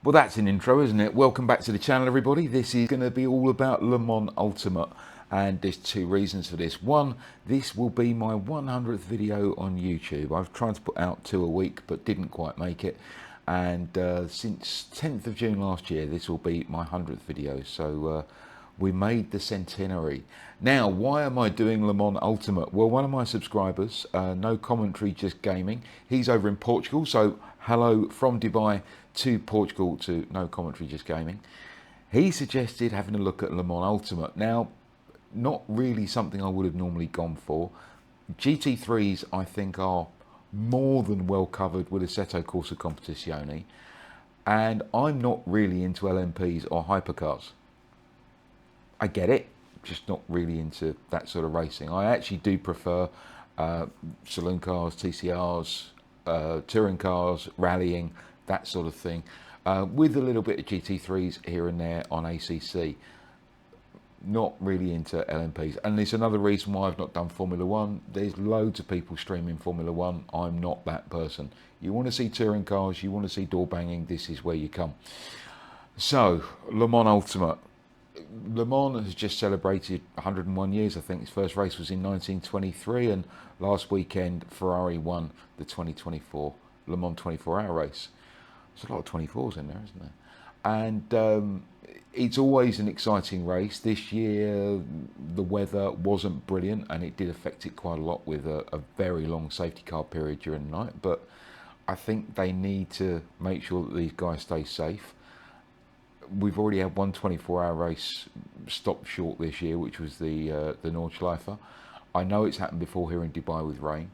Well, that's an intro, isn't it? Welcome back to the channel, everybody. This is going to be all about Le Mans Ultimate, and there's two reasons for this. One, this will be my 100th video on YouTube. I've tried to put out 2 a week, but didn't quite make it. And since 10th of June last year, this will be my 100th video. So we made the centenary. Now, why am I doing Le Mans Ultimate? Well, one of my subscribers, No Commentary, Just Gaming, he's over in Portugal. So hello from Dubai to Portugal to No Commentary, Just Gaming. He suggested having a look at Le Mans Ultimate. Now, not really something I would have normally gone for. GT3s, I think, are more than well covered with Assetto Corsa Competizione, and I'm not really into LMPs or hypercars. I get it, just not really into that sort of racing. I actually do prefer saloon cars, TCRs, touring cars, rallying, that sort of thing, with a little bit of GT3s here and there on ACC. Not really into LMPs, and there's another reason why I've not done Formula One. There's loads of people streaming Formula One. I'm not that person. You want to see touring cars, you want to see door banging, this is where you come. So, Le Mans Ultimate. Le Mans has just celebrated 101 years. I think its first race was in 1923, and last weekend Ferrari won the 2024 Le Mans 24-hour race. There's a lot of 24s in there, isn't there? And it's always an exciting race. This year the weather wasn't brilliant, and it did affect it quite a lot with a very long safety car period during the night, but I think they need to make sure that these guys stay safe. We've already had one 24-hour race stopped short this year, which was the Nordschleife. I know it's happened before here in Dubai with rain.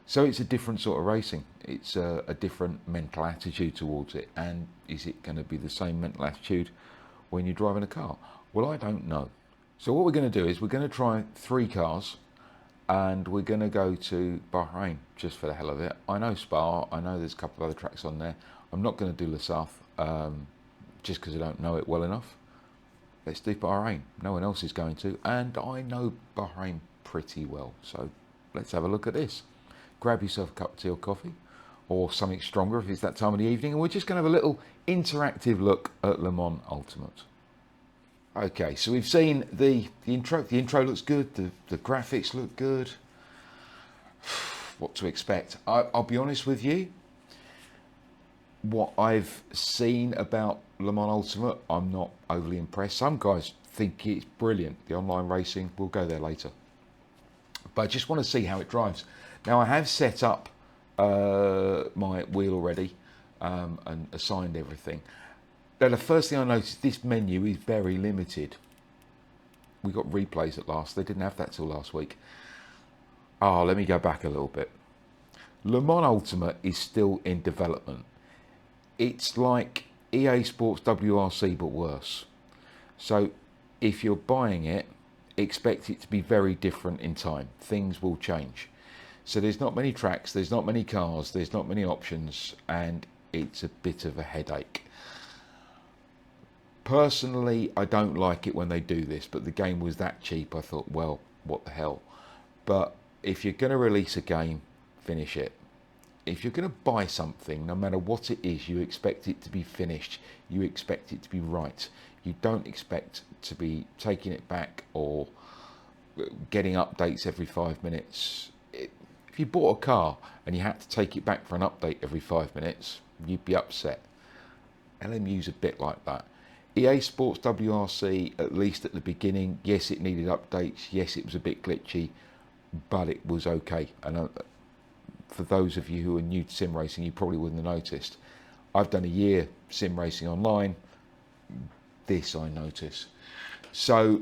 So it's a different sort of racing. It's a different mental attitude towards it. And is it going to be the same mental attitude when you're driving a car? Well, I don't know. So what we're going to do is we're going to try 3 cars, and we're going to go to Bahrain just for the hell of it. I know Spa, I know there's a couple of other tracks on there. I'm not going to do Le South just because I don't know it well enough. Let's do Bahrain. No one else is going to, and I know Bahrain pretty well. So let's have a look at this. Grab yourself a cup of tea or coffee, or something stronger if it's that time of the evening, and we're just going to have a little interactive look at Le Mans Ultimate. Okay, so we've seen the intro. The intro looks good, the graphics look good. What to expect? I'll be honest with you, what I've seen about Le Mans Ultimate, I'm not overly impressed. Some guys think it's brilliant, the online racing, we'll go there later. But I just want to see how it drives. Now, I have set up my wheel already and assigned everything. Now, the first thing I noticed, this menu is very limited. We got replays at last. They didn't have that till last week. Oh, let me go back a little bit. Le Mans Ultimate is still in development. It's like EA Sports WRC, but worse. So if you're buying it, expect it to be very different in time. Things will change. So there's not many tracks, there's not many cars, there's not many options, and it's a bit of a headache. Personally, I don't like it when they do this, but the game was that cheap, I thought, well, what the hell. But if you're going to release a game, finish it. If you're going to buy something, no matter what it is, you expect it to be finished. You expect it to be right. You don't expect to be taking it back or getting updates every 5 minutes. If you bought a car and you had to take it back for an update every 5 minutes, you'd be upset. LMU's a bit like that. EA Sports WRC, at least at the beginning, yes, it needed updates. Yes, it was a bit glitchy, but it was okay. And for those of you who are new to sim racing, you probably wouldn't have noticed. I've done a year sim racing online. This I notice. So,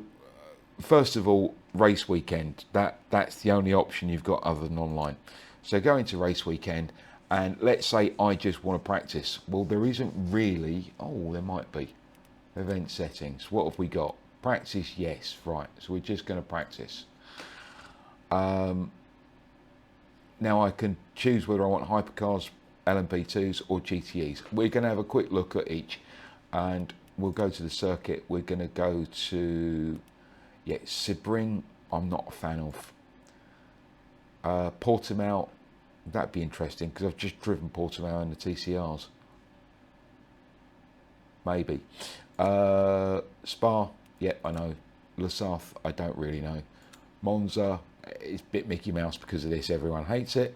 first of all, race weekend. That's the only option you've got other than online. So go into race weekend, and let's say I just want to practice. Well, there isn't really. Oh, there might be. Event settings. What have we got? Practice, yes, right. So we're just going to practice. Now I can choose whether I want hypercars, LMP2s or GTEs. We're going to have a quick look at each, and we'll go to the circuit. We're going to go to, yeah, Sebring, I'm not a fan of. Portimao, that'd be interesting because I've just driven Portimao in the TCRs. maybe. Spa, yeah, I know. Le South, I don't really know. Monza, it's a bit Mickey Mouse because of this, everyone hates it.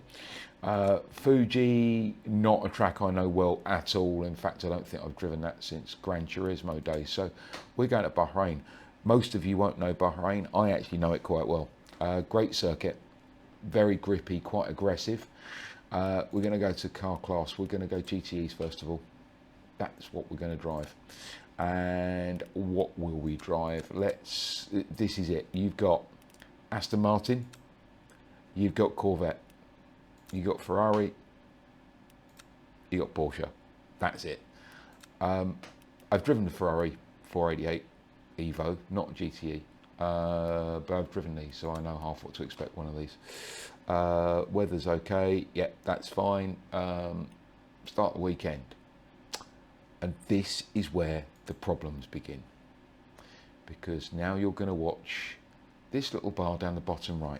Fuji, not a track I know well at all. In fact, I don't think I've driven that since Gran Turismo days. So we're going to Bahrain. Most of you won't know Bahrain. I actually know it quite well. Great circuit, very grippy, quite aggressive. We're going to go to car class. We're going to go GTEs first of all. That's what we're going to drive. And what will we drive? This is it. You've got Aston Martin, you've got Corvette, you've got Ferrari, you've got Porsche. That's it. I've driven the Ferrari 488 Evo, not GTE, but I've driven these, so I know half what to expect one of these. Weather's okay, yeah, that's fine. Start the weekend. And this is where the problems begin. Because now you're going to watch this little bar down the bottom right.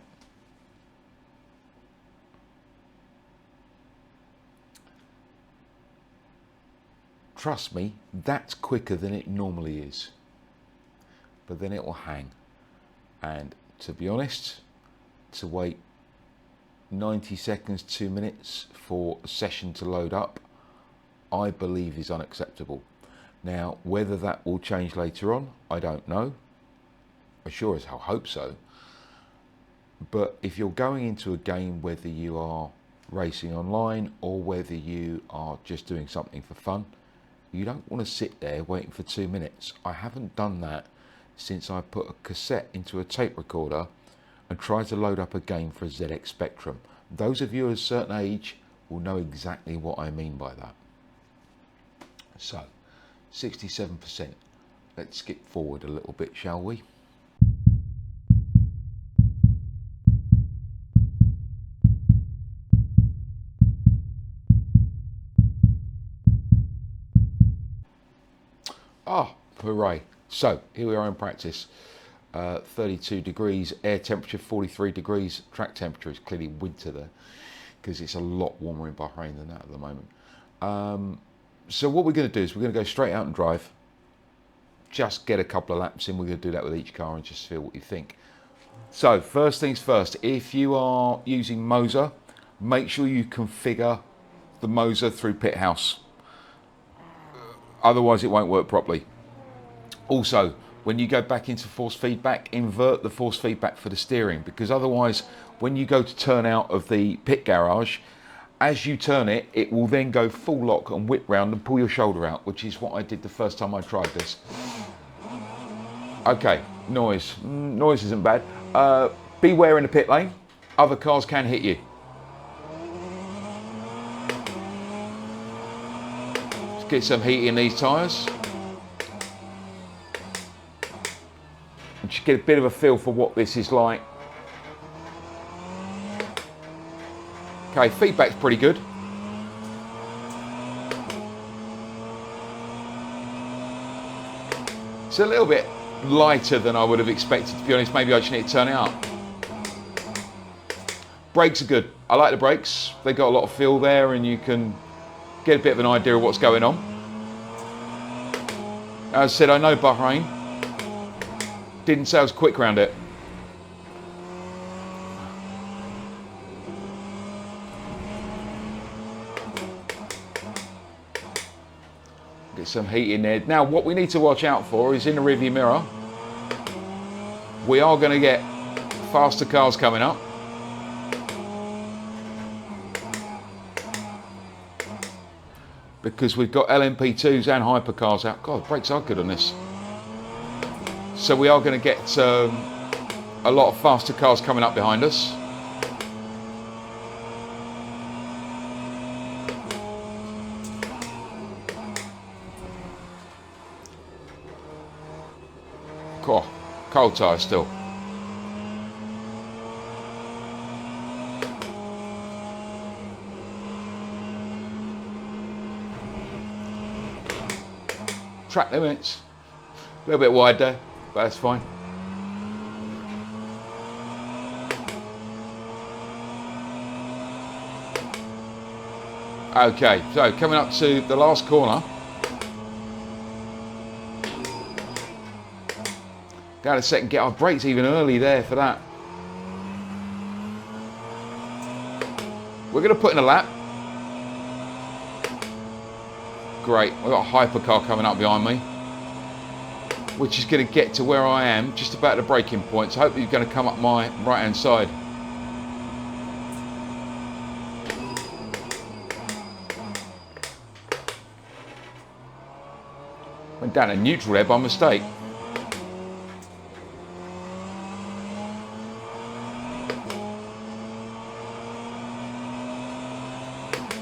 Trust me, that's quicker than it normally is. But then it will hang. And to be honest, to wait 90 seconds, 2 minutes for a session to load up, I believe is unacceptable. Now, whether that will change later on, I don't know. I sure as hell hope so. But if you're going into a game, whether you are racing online or whether you are just doing something for fun, you don't want to sit there waiting for 2 minutes. I haven't done that since I put a cassette into a tape recorder and tried to load up a game for a ZX Spectrum. Those of you of a certain age will know exactly what I mean by that. So, 67%. Let's skip forward a little bit, shall we? Ah, hooray. So, here we are in practice. 32 degrees, air temperature 43 degrees, track temperature is clearly winter there because it's a lot warmer in Bahrain than that at the moment. So what we're going to do is we're going to go straight out and drive, just get a couple of laps in. We're going to do that with each car and just feel what you think. So first things first, if you are using Moser, make sure you configure the Moser through Pit House. Otherwise it won't work properly. Also, when you go back into force feedback, invert the force feedback for the steering, because otherwise when you go to turn out of the pit garage, as you turn it, it will then go full lock and whip round and pull your shoulder out, which is what I did the first time I tried this. Okay, noise isn't bad. Beware in the pit lane, other cars can hit you. Let's get some heat in these tyres. And just get a bit of a feel for what this is like. Okay, feedback's pretty good. It's a little bit lighter than I would have expected, to be honest. Maybe I just need to turn it up. Brakes are good. I like the brakes. They got a lot of feel there and you can get a bit of an idea of what's going on. As I said, I know Bahrain. Didn't say I was quick around it. Get some heat in there. Now, what we need to watch out for is in the rearview mirror, we are going to get faster cars coming up. Because we've got LMP2s and hypercars out. God, the brakes are good on this. So we are going to get a lot of faster cars coming up behind us. Cold tyre still. Track limits. A little bit wide there, but that's fine. Okay, so coming up to the last corner. Down a second, get our brakes even early there for that. We're going to put in a lap. Great, we've got a hypercar coming up behind me, which is going to get to where I am, just about the braking point. So hopefully he's going to come up my right-hand side. Went down to neutral there by mistake.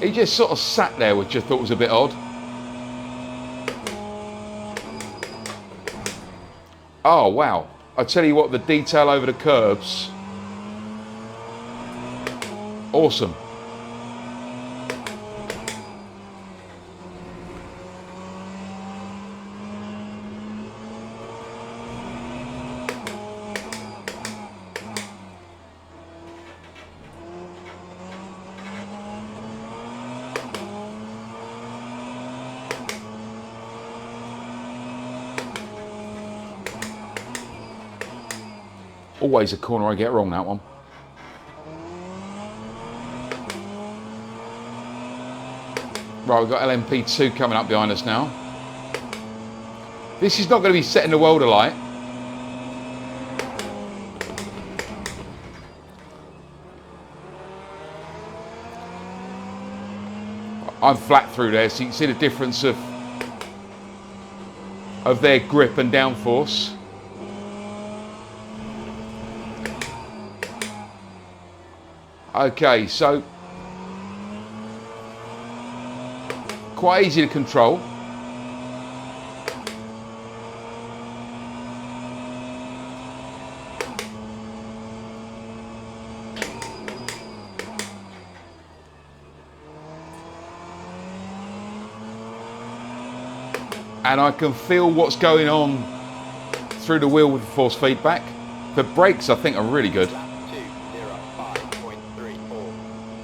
He just sort of sat there, which I thought was a bit odd. Oh, wow. I tell you what, the detail over the curbs. Awesome. Always a corner I get wrong, that one. Right, we've got LMP2 coming up behind us now. This is not going to be setting the world alight. I'm flat through there, so you can see the difference of their grip and downforce. Okay, so quite easy to control. And I can feel what's going on through the wheel with the force feedback. The brakes, I think, are really good.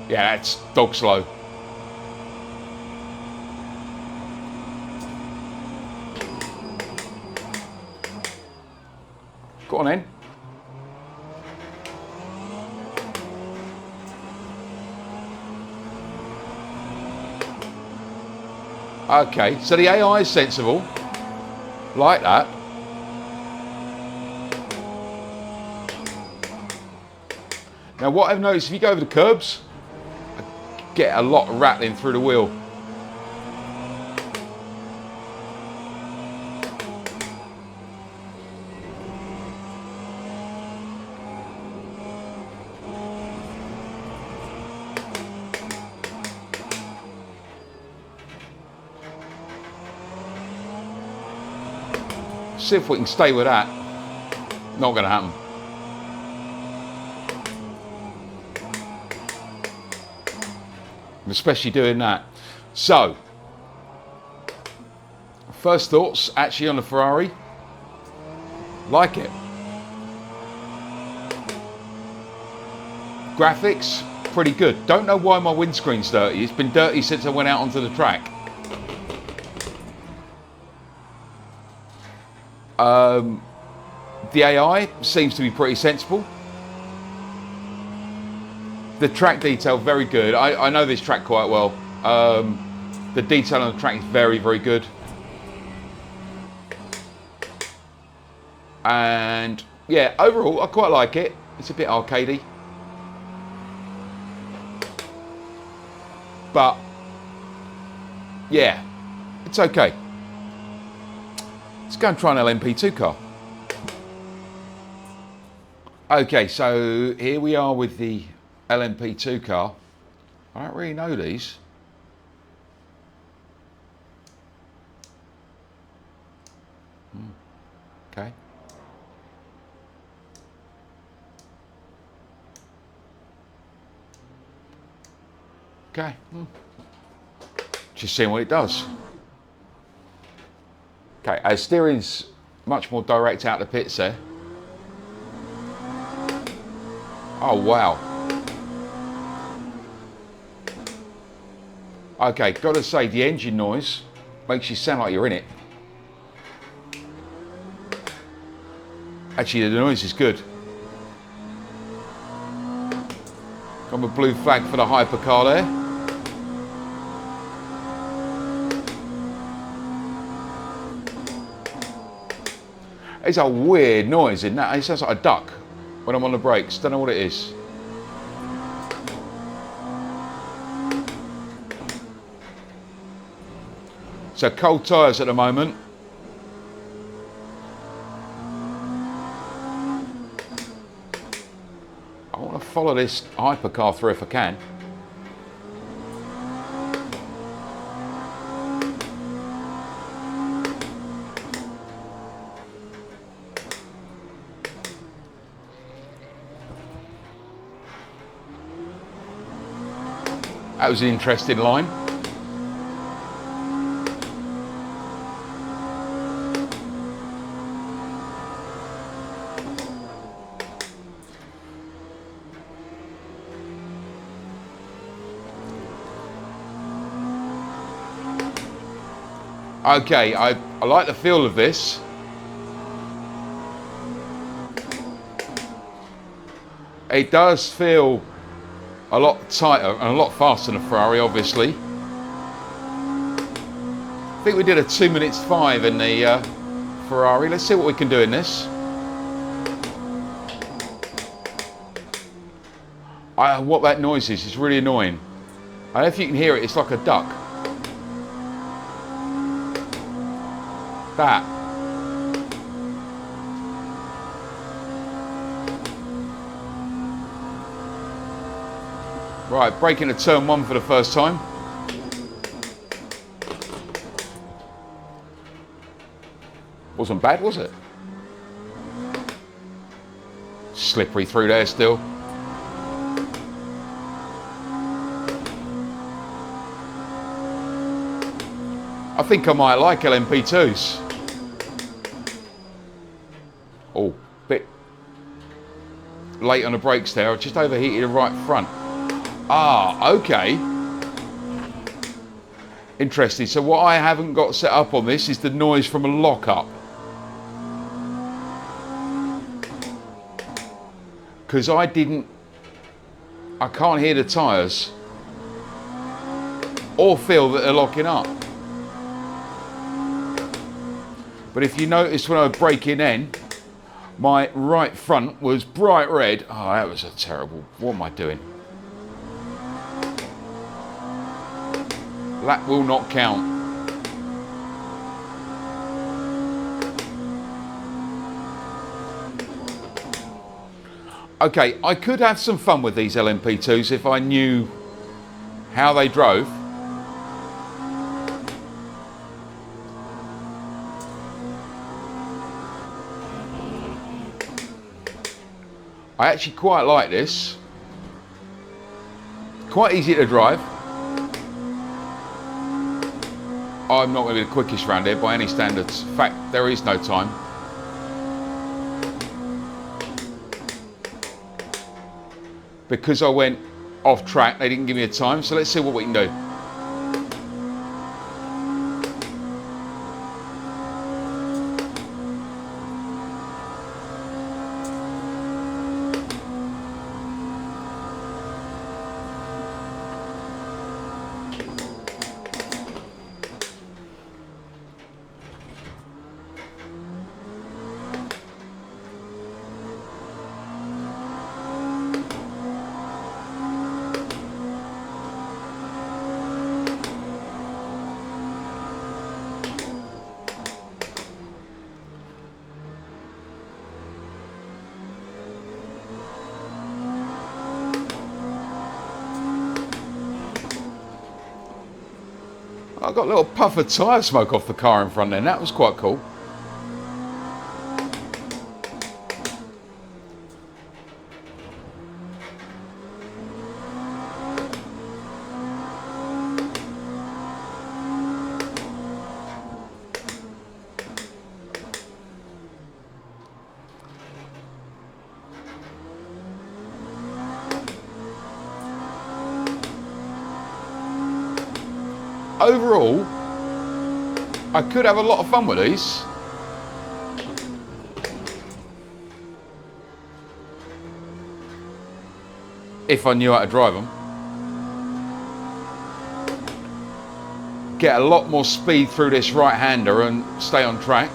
Yeah, that's dog slow. Go on then. Okay, so the AI is sensible. Like that. Now what I've noticed, if you go over the curbs, get a lot of rattling through the wheel. See if we can stay with that. Not going to happen. Especially doing that. So, first thoughts actually on the Ferrari. Like it. Graphics, pretty good. Don't know why my windscreen's dirty. It's been dirty since I went out onto the track. The AI seems to be pretty sensible. The track detail, very good. I know this track quite well. The detail on the track is very, very good. And yeah, overall, I quite like it. It's a bit arcadey. But yeah, it's okay. Let's go and try an LMP2 car. Okay, so here we are with the LMP2 car. I don't really know these. Okay. Okay. Just seeing what it does. Okay, our steering's much more direct out the pits there. Oh, wow. Okay, gotta say, the engine noise makes you sound like you're in it. Actually, the noise is good. Got a blue flag for the hypercar there. It's a weird noise, isn't that? It sounds like a duck when I'm on the brakes. Don't know what it is. So cold tyres at the moment. I want to follow this hypercar through if I can. That was an interesting line. Okay, I like the feel of this. It does feel a lot tighter and a lot faster than a Ferrari, obviously. I think we did a 2 minutes 5 in the Ferrari. Let's see what we can do in this. What that noise is really annoying. I don't know if you can hear it, it's like a duck. That. Right, braking to turn 1 for the first time. Wasn't bad, was it? Slippery through there still. I think I might like LMP2s. Oh, bit late on the brakes there. I just overheated the right front. Ah, okay. Interesting. So what I haven't got set up on this is the noise from a lockup. Because I can't hear the tyres or feel that they're locking up. But if you notice when I was braking in, my right front was bright red. Oh, that was a terrible, what am I doing? That will not count. Okay, I could have some fun with these LMP2s if I knew how they drove. I actually quite like this. Quite easy to drive. I'm not going to be the quickest round here by any standards. In fact, there is no time. Because I went off track, they didn't give me a time, so let's see what we can do. I got a little puff of tyre smoke off the car in front then, that was quite cool. Overall, I could have a lot of fun with these. if I knew how to drive them. Get a lot more speed through this right-hander and stay on track.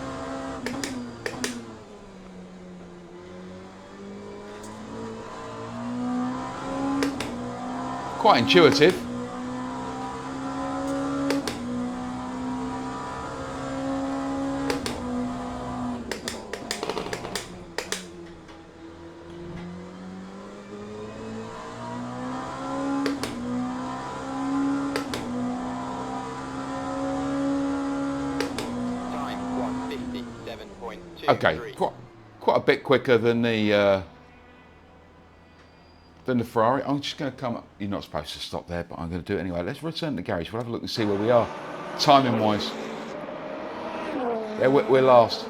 Quite intuitive. Okay, quite a bit quicker than the Ferrari. I'm just going to come up. You're not supposed to stop there, but I'm going to do it anyway. Let's return to the garage. We'll have a look and see where we are, timing-wise. Yeah, we're last.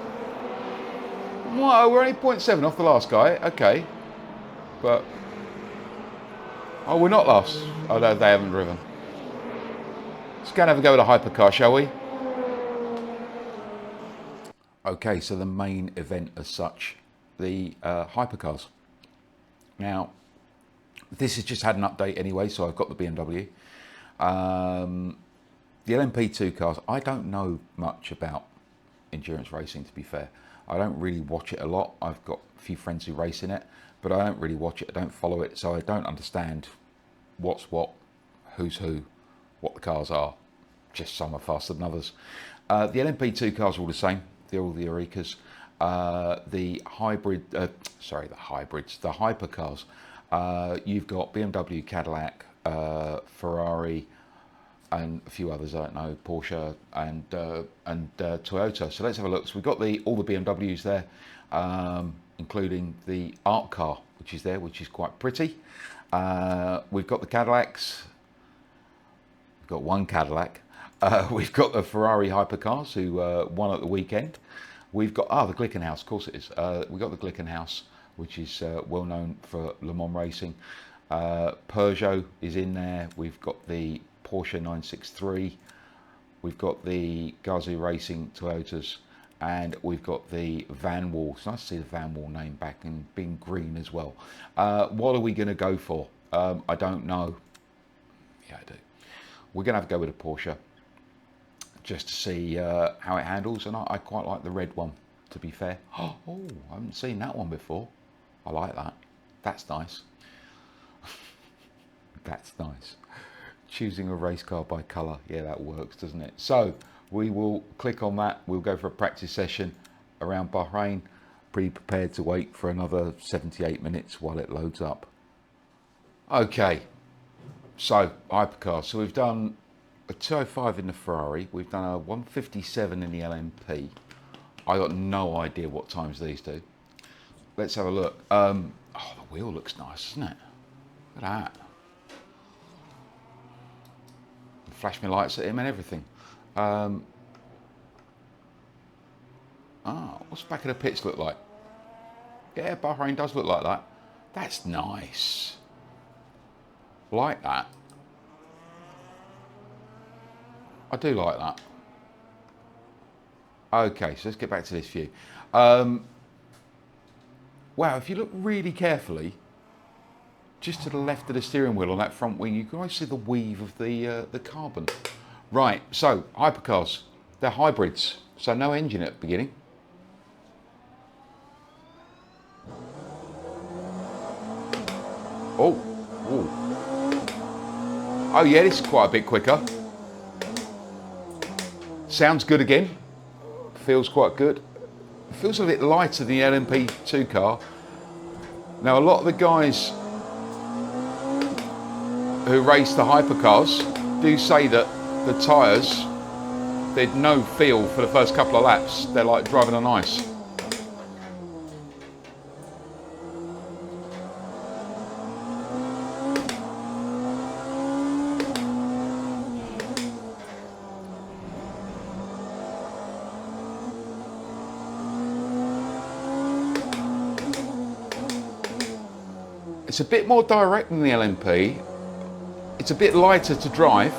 Whoa, we're only 0.7 off the last guy. Okay, but oh, we're not last. Oh no, they haven't driven. Let's go and have a go at a hypercar, shall we? Okay, so the main event as such, the hypercars. Now, this has just had an update anyway, so I've got the BMW. The LMP2 cars, I don't know much about endurance racing, to be fair. I don't really watch it a lot. I've got a few friends who race in it, but I don't really watch it, I don't follow it, so I don't understand what's what, who's who, what the cars are. Just some are faster than others. The LMP2 cars are all the same. They're all the Eureka's. The hypercars. You've got BMW, Cadillac, Ferrari, and a few others. I don't know, Porsche and Toyota. So let's have a look. So we've got all the BMWs there, including the art car, which is there, which is quite pretty. We've got the Cadillacs. We've got one Cadillac. We've got the Ferrari hypercars who won at the weekend. We've got the Glickenhaus, of course it is. We've got the Glickenhaus, which is well known for Le Mans racing. Peugeot is in there. We've got the Porsche 963. We've got the Gazoo Racing Toyotas, and we've got the Van Wall. It's nice to see the Van Wall name back and being green as well. What are we going to go for? I don't know. Yeah, I do. We're going to have to go with a Porsche, just to see how it handles, and I quite like the red one, to be fair. Oh, I haven't seen that one before. I like that. That's nice. That's nice. Choosing a race car by colour, yeah, that works, doesn't it? So we will click on that. We'll go for a practice session around Bahrain. Pretty prepared to wait for another 78 minutes while it loads up. Okay, so hypercars. So we've done a 205 in the Ferrari, we've done a 157 in the LMP. I got no idea what times these do. Let's have a look. Oh, the wheel looks nice, doesn't it? Look at that. Flash my lights at him and everything. What's the back of the pits look like? Yeah, Bahrain does look like that. That's nice. Like that. I do like that. Okay, so let's get back to this view. Wow, if you look really carefully, just to the left of the steering wheel on that front wing, you can always see the weave of the carbon. Right, so hypercars, they're hybrids, so no engine at the beginning. Oh, oh yeah, this is quite a bit quicker. Sounds good again. Feels quite good. It feels a bit lighter than the LMP2 car. Now, a lot of the guys who race the hypercars do say that the tyres, they'd no feel for the first couple of laps. They're like driving on ice. It's a bit more direct than the LMP. It's a bit lighter to drive.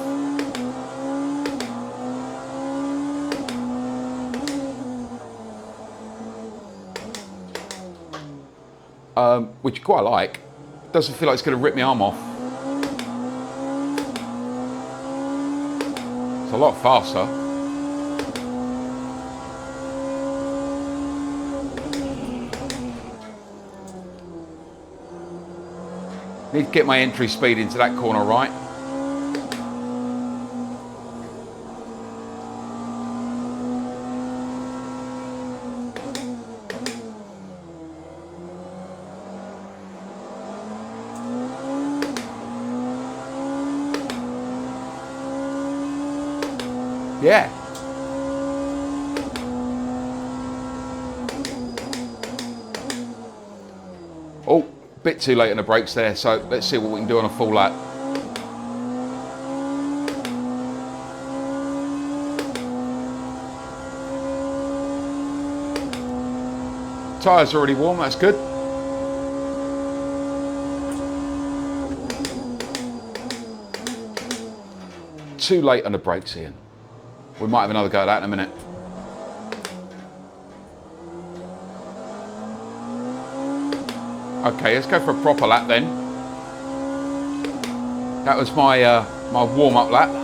Which I quite like. doesn't feel like it's going to rip my arm off. It's a lot faster. Need to get my entry speed into that corner right. Yeah. Oh, bit too late on the brakes there, so let's see what we can do on a full lap. Tyres are already warm, that's good. Too late on the brakes, Ian. We might have another go at that in a minute. Okay, let's go for a proper lap then. That was my my warm-up lap.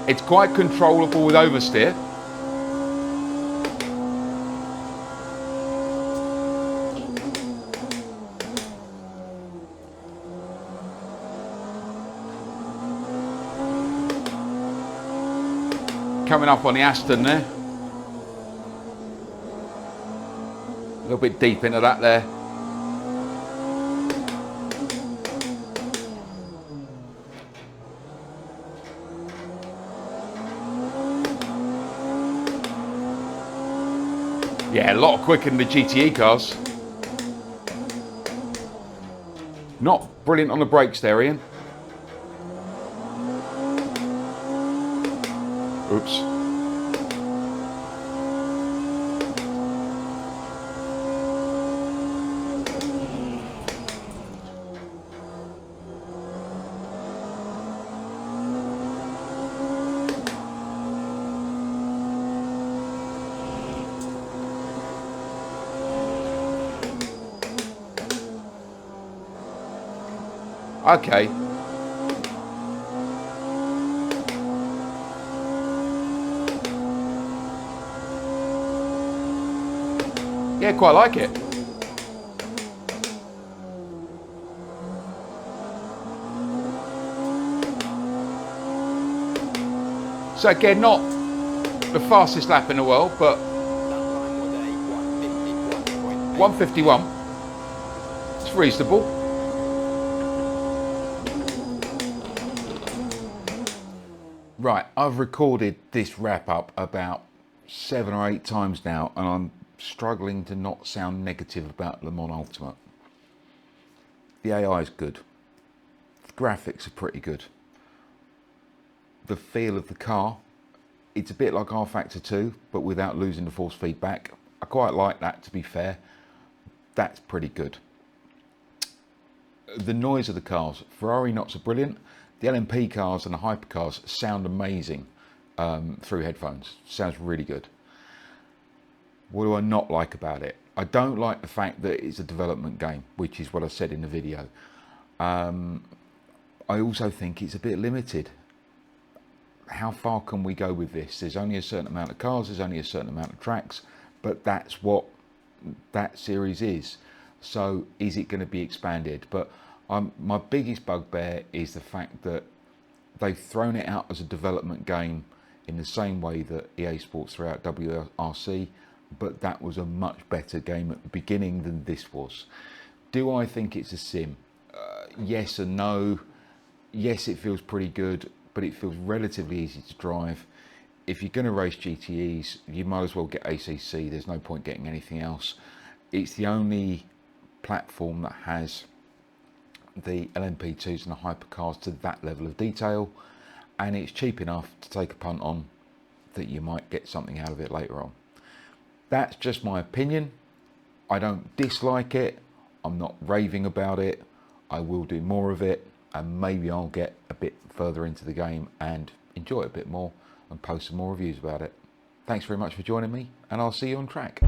It's quite controllable with oversteer. Coming up on the Aston there. A little bit deep into that there. Yeah, a lot quicker than the GTE cars. Not brilliant on the brakes there, Ian. Oops. Okay. Yeah, quite like it. So again, not the fastest lap in the world, but 151. It's reasonable. Right, I've recorded this wrap up about 7 or 8 times now, and I'm struggling to not sound negative about Le Mans Ultimate. The AI is good. The graphics are pretty good. The feel of the car, it's a bit like R Factor 2, but without losing the force feedback. I quite like that, to be fair. That's pretty good. The noise of the cars, Ferrari not so brilliant. The LMP cars and the hypercars sound amazing through headphones. Sounds really good. What do I not like about it? I don't like the fact that it's a development game, which is what I said in the video. I also think it's a bit limited. How far can we go with this? There's only a certain amount of cars, there's only a certain amount of tracks, but that's what that series is. So is it going to be expanded? But my biggest bugbear is the fact that they've thrown it out as a development game in the same way that EA Sports threw out WRC, but that was a much better game at the beginning than this was. Do I think it's a sim? Yes and no. Yes, it feels pretty good, but it feels relatively easy to drive. If you're going to race GTEs, you might as well get ACC. There's no point getting anything else. It's the only platform that has the LMP2s and the hypercars to that level of detail, and it's cheap enough to take a punt on that you might get something out of it later on. That's just my opinion. I don't dislike it. I'm not raving about it. I will do more of it, and maybe I'll get a bit further into the game and enjoy it a bit more and post some more reviews about it. Thanks very much for joining me, and I'll see you on track.